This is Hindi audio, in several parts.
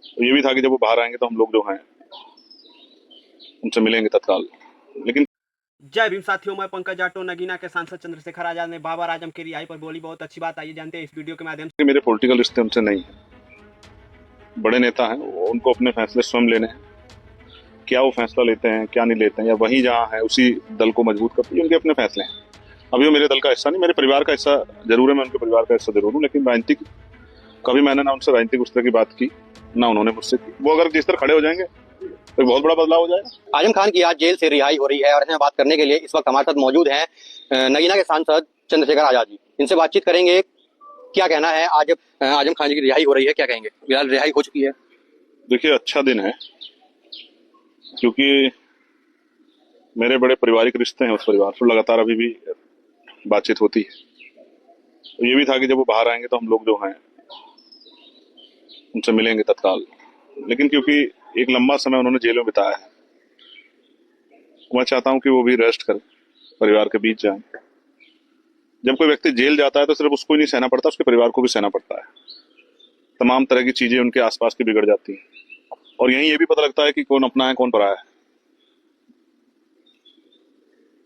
तो ये भी था कि जब वो बाहर आएंगे तो हम लोग जो हैं उनसे मिलेंगे तत्काल। लेकिन जय भीम साथियों, मैं पंकज जाटो। नगीना के सांसद चंद्रशेखर आजाद ने बाबर आजम की रिहाई पर बोली बहुत अच्छी बात। आइए जानते हैं इस वीडियो के माध्यम से। मेरे पॉलिटिकल रिश्ते उनसे नहीं है, बड़े नेता हैं वो, उनको अपने फैसले स्वयं लेने हैं। क्या वो फैसला लेते हैं क्या नहीं लेते हैं, या वही जहाँ है उसी दल को मजबूत करती है, उनके अपने फैसले हैं। अभी वो मेरे दल का हिस्सा नहीं, मेरे परिवार का हिस्सा जरूर है, मैं उनके परिवार का हिस्सा जरूर हूँ, लेकिन राजनीतिक कभी मैंने ना उनसे राजनीतिक उस तरह की बात की ना उन्होंने मुझसे की। वो अगर जिस तरह खड़े हो जाएंगे तो बहुत बड़ा बदलाव हो जाएगा। आजम खान की आज जेल से रिहाई हो रही है और इसमें बात करने के लिए इस वक्त हमारे साथ मौजूद हैं नगीना के सांसद चंद्रशेखर आजाद जी। इनसे बातचीत करेंगे। क्या कहना है, आज आजम खान जी की रिहाई हो रही है, क्या कहेंगे? फिलहाल रिहाई हो चुकी है। देखिए, अच्छा दिन है क्योंकि मेरे बड़े पारिवारिक रिश्ते हैं उस परिवार से, लगातार अभी भी बातचीत होती है। तो ये भी था कि जब वो बाहर आएंगे तो हम लोग जो हैं उनसे मिलेंगे तत्काल। लेकिन क्योंकि एक लंबा समय उन्होंने जेल में बिताया है, मैं चाहता हूं कि वो भी रेस्ट करें, परिवार के बीच जाएं। जब कोई व्यक्ति जेल जाता है तो सिर्फ उसको ही नहीं सहना पड़ता, उसके परिवार को भी सहना पड़ता है। तमाम तरह की चीजें उनके आसपास की बिगड़ जाती हैं और यहीं ये भी पता लगता है कि कौन अपना है कौन पराया है।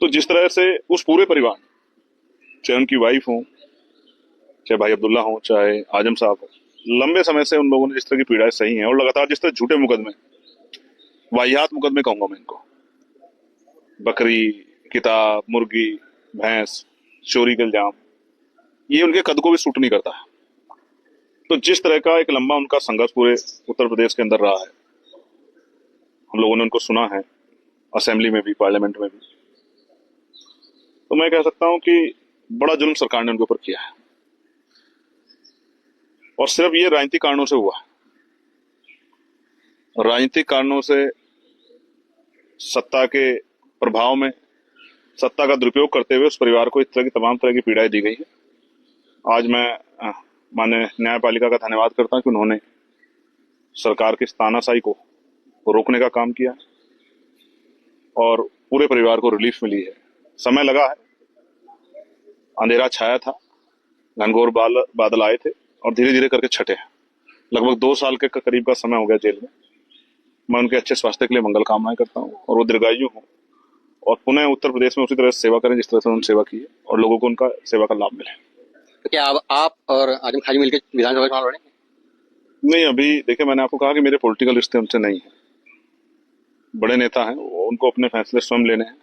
तो जिस तरह से उस पूरे परिवार, चाहे उनकी वाइफ हो, चाहे भाई अब्दुल्ला हो, चाहे आजम साहब हो, लंबे समय से उन लोगों ने जिस तरह की पीड़ाएं सही हैं और लगातार जिस तरह झूठे मुकदमे, वाहियात मुकदमे कहूंगा मैं इनको, बकरी, किताब, मुर्गी, भैंस, चोरी के इल्जाम, ये उनके कद को भी सूट नहीं करता है। तो जिस तरह का एक लंबा उनका संघर्ष पूरे उत्तर प्रदेश के अंदर रहा है, हम लोगों ने उनको सुना है असेंबली में भी, पार्लियामेंट में भी, तो मैं कह सकता हूं कि बड़ा जुल्म सरकार ने उनके ऊपर किया है और सिर्फ ये राजनीतिक कारणों से हुआ है। राजनीतिक कारणों से, सत्ता के प्रभाव में, सत्ता का दुरुपयोग करते हुए उस परिवार को इस तरह की तमाम तरह की पीड़ाएं दी गई है। आज मैं माननीय न्यायपालिका का धन्यवाद करता हूं कि उन्होंने सरकार की इस तानाशाही को रोकने का काम किया और पूरे परिवार को रिलीफ मिली है। समय लगा है, अंधेरा छाया था, घनघोर बादल आए थे और धीरे धीरे करके छटे हैं। लगभग 2 साल के करीब का समय हो गया जेल में। मैं उनके अच्छे स्वास्थ्य के लिए मंगल कामनाएं करता हूं और वो दीर्घायु हों और पुनः उत्तर प्रदेश में उसी तरह से सेवा करें जिस तरह से उन्होंने सेवा की है और लोगों को उनका सेवा का लाभ मिले। तो क्या आप और आजम खान जी मिलकर विधानसभा चुनाव लड़ेंगे? नहीं, अभी देखिए, मैंने आपको कहा कि मेरे पॉलिटिकल रिश्ते उनसे नहीं है, बड़े नेता हैं वो, उनको अपने फैसले स्वयं लेने हैं।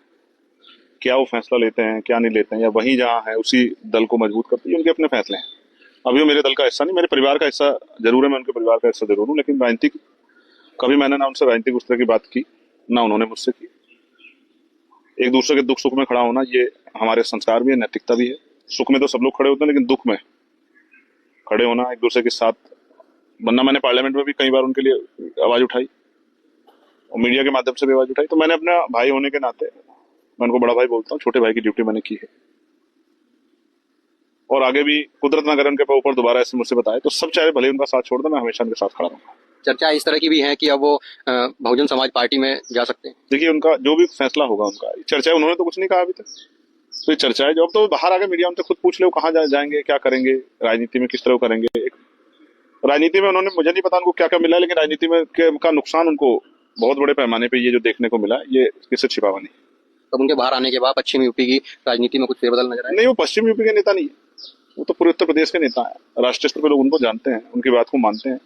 क्या वो फैसला लेते हैं क्या नहीं लेते हैं, या वही जहाँ है उसी दल को मजबूत करती है, उनके अपने फैसले हैं। अभी वो मेरे दल का हिस्सा नहीं, मेरे परिवार का हिस्सा जरूर है, मैं उनके परिवार का हिस्सा जरूर हूँ, लेकिन राजनीतिक कभी मैंने ना उनसे राजनीतिक उस तरह की बात की ना उन्होंने मुझसे की। एक दूसरे के दुख सुख में खड़ा होना ये हमारे संस्कार भी है, नैतिकता भी है। सुख में तो सब लोग खड़े होते हैं, लेकिन दुख में खड़े होना, एक दूसरे के साथ बनना। मैंने पार्लियामेंट में भी कई बार उनके लिए आवाज उठाई और मीडिया के माध्यम से भी आवाज उठाई। तो मैंने अपना भाई होने के नाते, मैं उनको बड़ा भाई बोलता हूँ, छोटे भाई की ड्यूटी मैंने की है और आगे भी कुदरत ना करे उनके ऊपर दोबारा ऐसे मुझसे बताए तो सब चाहे भले उनका साथ छोड़ दे, मैं हमेशा उनके साथ खड़ा रहूंगा। चर्चा इस तरह की भी है कि अब वो बहुजन समाज पार्टी में जा सकते हैं। देखिए, उनका जो भी फैसला होगा, उनका चर्चा है, उन्होंने तो कुछ नहीं कहा अभी तक, तो ये चर्चा है। जब तो बाहर आगे मीडिया उनसे खुद पूछ ले वो कहाँ जाएंगे, क्या करेंगे, राजनीति में किस तरह करेंगे। राजनीति में उन्होंने, मुझे नहीं पता उनको क्या क्या मिला, लेकिन राजनीति में का नुकसान उनको बहुत बड़े पैमाने पे ये जो देखने को मिला, ये किससे छिपा हुआ नहीं। तब उनके बाहर आने के बाद पश्चिम यूपी की राजनीति में कुछ फेरबदल नजर आए? नहीं, वो पश्चिम यूपी के नेता नहीं है, वो तो पूरे उत्तर प्रदेश के नेता है। राष्ट्रीय स्तर पर लोग उनको जानते हैं, उनकी बात को मानते हैं।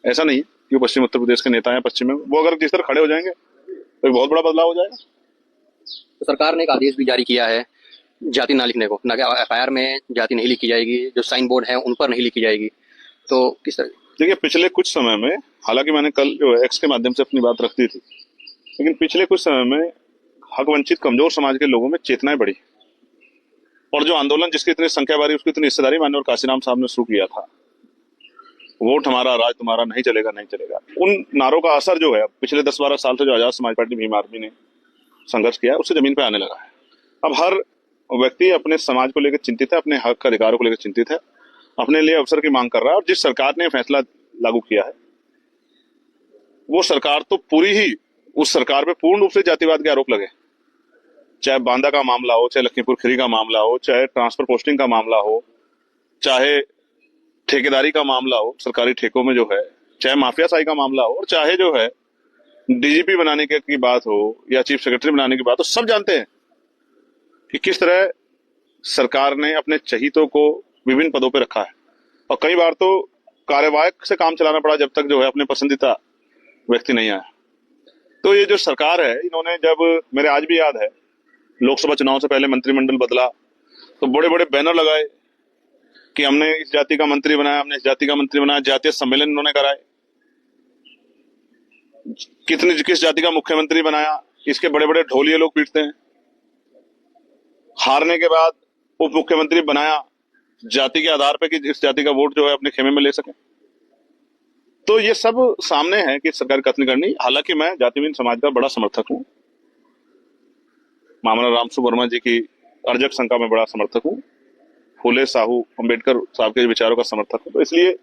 ऐसा नहीं कि वो पश्चिम उत्तर प्रदेश के नेता है। पश्चिम में वो अगर जिस तरह खड़े हो जाएंगे तो एक बहुत बड़ा बदलाव हो जाएगा। तो सरकार ने एक आदेश भी जारी किया है जाति ना लिखने को, ना कि एफआईआर में जाति नहीं लिखी जाएगी, जो साइन बोर्ड है उन पर नहीं लिखी जाएगी। तो किस तरह? देखिए, पिछले कुछ समय में, हालांकि मैंने कल जो एक्स के माध्यम से अपनी बात रख दी थी, लेकिन पिछले कुछ समय में हक वंचित कमजोर समाज के लोगों में चेतनाएं बढ़ी और जो आंदोलन जिसकी इतनी संख्या बारी, उसकी इतनी हिस्सेदारी माननीय काशीराम साहब ने शुरू किया था, वोट हमारा राज तुम्हारा, नहीं चलेगा नहीं चलेगा, उन नारों का असर जो है पिछले 10-12 साल से जो आजाद समाज पार्टी भीम आर्मी ने संघर्ष किया है, उससे जमीन पे आने लगा है। अब हर व्यक्ति अपने समाज को लेकर चिंतित है, अपने हक अधिकारों को लेकर चिंतित है, अपने लिए अवसर की मांग कर रहा है। और जिस सरकार ने फैसला लागू किया है, वो सरकार तो पूरी ही, उस सरकार पे पूर्ण रूप से जातिवाद के आरोप लगे, चाहे बांदा का मामला हो, चाहे लखीमपुर खीरी का मामला हो, चाहे ट्रांसफर पोस्टिंग का मामला हो, चाहे ठेकेदारी का मामला हो, सरकारी ठेकों में जो है चाहे माफियाशाही का मामला हो और चाहे जो है डीजीपी बनाने की बात हो या चीफ सेक्रेटरी बनाने की बात हो, सब जानते हैं कि किस तरह सरकार ने अपने चहीतों को विभिन्न पदों पर रखा है और कई बार तो कार्यवाहक से काम चलाना पड़ा जब तक जो है अपने पसंदीदा व्यक्ति नहीं आया। तो ये जो सरकार है, इन्होंने जब, मेरे आज भी याद है, लोकसभा चुनाव से पहले मंत्रिमंडल बदला तो बड़े बड़े बैनर लगाए कि हमने इस जाति का मंत्री बनाया, हमने इस जाति का मंत्री बनाया, जातीय सम्मेलन इन्होंने कराए, किस जाति का मुख्यमंत्री बनाया, इसके बड़े बड़े ढोलिये लोग पीटते हैं। हारने के बाद उप मुख्यमंत्री बनाया जाति के आधार पर कि इस जाति का वोट जो है अपने खेमे में ले सके। तो ये सब सामने है कि सरकार कथनी करनी। हालांकि मैं जातिहीन समाज का बड़ा समर्थक हूँ, मामला रामसु वर्मा जी की अर्जक संघ का मैं बड़ा समर्थक हूँ, फूले साहू अम्बेडकर साहब के विचारों का समर्थक हूँ। तो इसलिए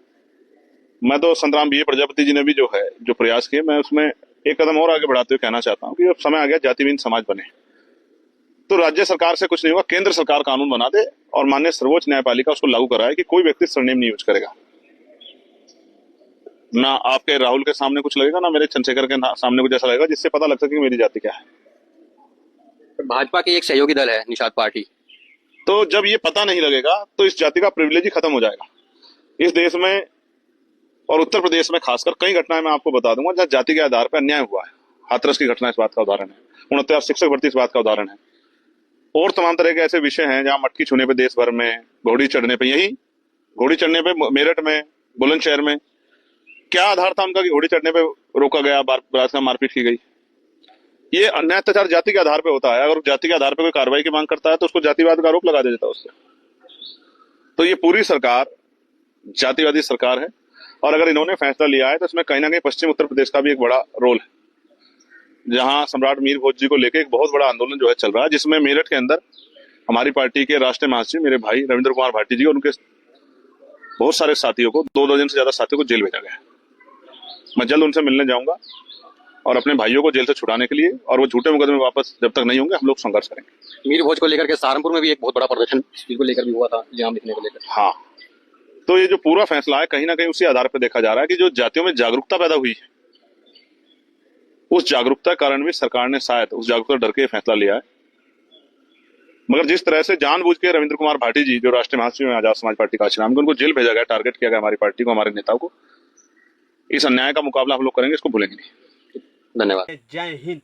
मैं तो संतराम बी प्रजापति जी ने भी जो है जो प्रयास किए, मैं उसमें एक कदम और आगे बढ़ाते हुए कहना चाहता हूँ कि अब समय आ गया जातिहीन समाज बने। तो राज्य सरकार से कुछ नहीं होगा, केंद्र सरकार कानून बना दे और माननीय सर्वोच्च न्यायपालिका उसको लागू कराए कि कोई व्यक्ति सरनेम नहीं यूज करेगा। ना आपके राहुल के सामने कुछ लगेगा, ना मेरे चंद्रशेखर के सामने कुछ ऐसा लगेगा जिससे पता लग सके कि मेरी जाति क्या है। भाजपा की एक सहयोगी दल है निषाद पार्टी, तो जब ये पता नहीं लगेगा तो इस जाति का प्रिविलेज ही खत्म हो जाएगा। इस देश में और उत्तर प्रदेश में खासकर कई घटनाएं मैं आपको बता दूंगा जहां जाति के आधार पर अन्याय हुआ है। हाथरस की घटना इस बात का उदाहरण है, 69 शिक्षक भर्ती इस बात का उदाहरण है, और तमाम तरह के ऐसे विषय हैं जहां मटकी छूने पे देश भर में, घोड़ी चढ़ने पे, यही घोड़ी चढ़ने पे मेरठ में, बुलंदशहर में क्या आधार था उनका कि घोड़ी चढ़ने पे रोका गया, बलात्कार मारपीट की गई। ये अन्याय अत्याचार जाति के आधार पे होता है। अगर जाति के आधार पे कोई कार्रवाई की मांग करता है तो उसको जातिवाद का आरोप लगा दिया जाता है उससे। तो ये पूरी सरकार जातिवादी सरकार है और अगर इन्होंने फैसला लिया है तो इसमें कहीं ना कहीं पश्चिम उत्तर प्रदेश का भी एक बड़ा रोल है, जहां सम्राट मीर भोज जी को लेकर एक बहुत बड़ा आंदोलन जो है चल रहा है, जिसमें मेरठ के अंदर हमारी पार्टी के राष्ट्रीय महासचिव मेरे भाई रविंद्र कुमार भाटी जी और उनके बहुत सारे साथियों को, 2 दर्जन से ज्यादा साथियों को जेल भेजा गया है। मैं जल्द उनसे मिलने जाऊंगा और अपने भाइयों को जेल से छुड़ाने के लिए, और वो झूठे मुकदमे वापस जब तक नहीं होंगे हम लोग संघर्ष करेंगे। मीर भोज को लेकर के सहारनपुर में भी एक बहुत बड़ा प्रदर्शन इस चीज को लेकर भी हुआ था, इल्जाम लिखने को लेकर। हाँ, तो ये जो पूरा फैसला है कहीं ना कहीं उसी आधार पर देखा जा रहा है कि जो जातियों में जागरूकता पैदा हुई है, उस जागरूकता के कारण भी सरकार ने शायद उस जागरूकता डर के फैसला लिया है। मगर जिस तरह से जानबूझ के रविंद्र कुमार भाटी जी जो राष्ट्रीय महासचिव हैं आजाद समाज पार्टी कांची नाम के, उनको जेल भेजा गया, टारगेट किया गया हमारी पार्टी को, हमारे नेताओं को, इस अन्याय का मुकाबला हम लोग करेंगे, इसको भूलेंगे नहीं। धन्यवाद। जय हिंद।